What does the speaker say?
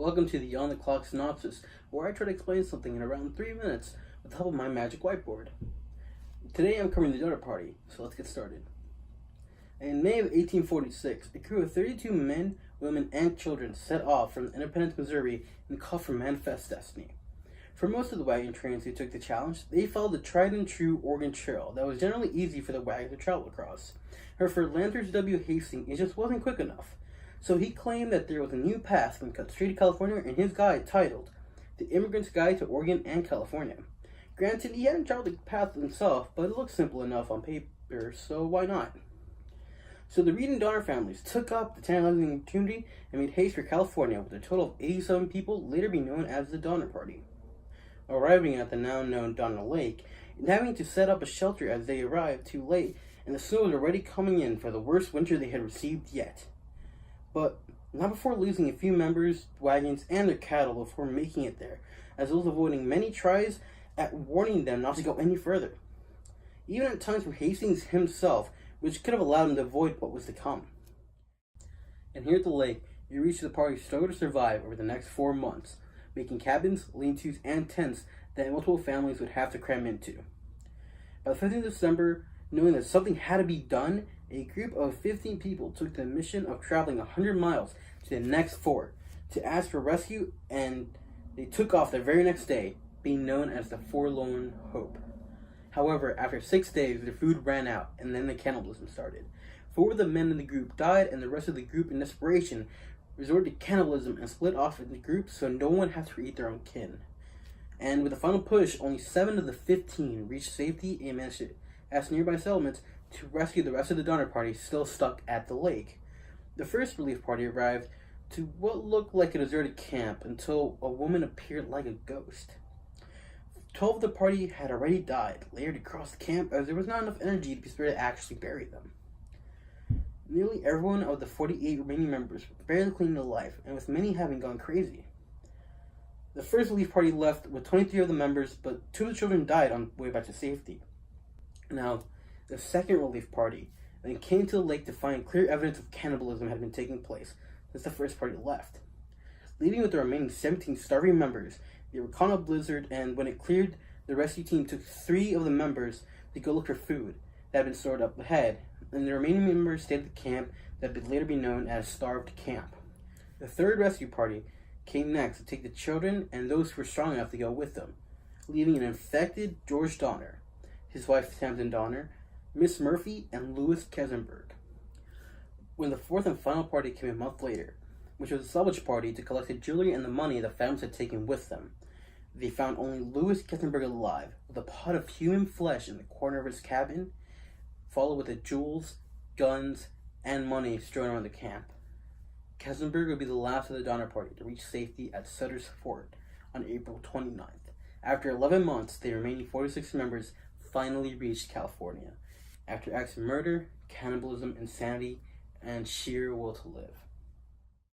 Welcome to the On the Clock Synopsis, where I try to explain something in around 3 minutes with the help of my magic whiteboard. Today I'm covering the donor party, so let's get started. In May of 1846, a crew of 32 men, women, and children set off from Independence, Missouri in the call for Manifest Destiny. For most of the wagon trains who took the challenge, they followed the tried and true Oregon Trail that was generally easy for the wagon to travel across. However, for Landers W. Hastings, it just wasn't quick enough. So he claimed that there was a new path from cut straight to California in his guide titled The Immigrant's Guide to Oregon and California. Granted, he hadn't traveled the path himself, but it looked simple enough on paper, so why not? So the Reed and Donner families took up the tantalizing opportunity and made haste for California with a total of 87 people, later be known as the Donner Party. Arriving at the now known Donner Lake and having to set up a shelter as they arrived too late, and the snow was already coming in for the worst winter they had received yet. But not before losing a few members, wagons, and their cattle before making it there, as well as avoiding many tries at warning them not to go any further. Even at times from Hastings himself, which could have allowed him to avoid what was to come. And here at the lake, you reach the party struggle to survive over the next 4 months, making cabins, lean-tos, and tents that multiple families would have to cram into. By the 15th of December, knowing that something had to be done, a group of 15 people took the mission of traveling 100 miles to the next fort to ask for rescue, and they took off the very next day, being known as the Forlorn Hope. However, after 6 days, their food ran out, and then the cannibalism started. 4 of the men in the group died, and the rest of the group, in desperation, resorted to cannibalism and split off into groups so no one had to eat their own kin. And with the final push, only 7 of the 15 reached safety and managed to ask nearby settlements to rescue the rest of the Donner Party still stuck at the lake. The first relief party arrived to what looked like a deserted camp until a woman appeared like a ghost. 12 of the party had already died, layered across the camp as there was not enough energy to be spared to actually bury them. Nearly everyone of the 48 remaining members were barely clinging to life, and with many having gone crazy. The first relief party left with 23 of the members, but 2 of the children died on the way back to safety. Now, the second relief party then came to the lake to find clear evidence of cannibalism had been taking place since the first party left. Leaving with the remaining 17 starving members, they were caught in a blizzard, and when it cleared, the rescue team took 3 of the members to go look for food that had been stored up ahead, and the remaining members stayed at the camp that would later be known as Starved Camp. The third rescue party came next to take the children and those who were strong enough to go with them, leaving an infected George Donner, his wife Tamsin Donner, Miss Murphy, and Louis Kesenberg. When the fourth and final party came a month later, which was a salvage party to collect the jewelry and the money the families had taken with them, they found only Louis Kesenberg alive, with a pot of human flesh in the corner of his cabin, followed with the jewels, guns, and money strewn around the camp. Kesenberg would be the last of the Donner Party to reach safety at Sutter's Fort on April 29th. After 11 months, the remaining 46 members finally reached California, after acts of murder, cannibalism, insanity, and sheer will to live.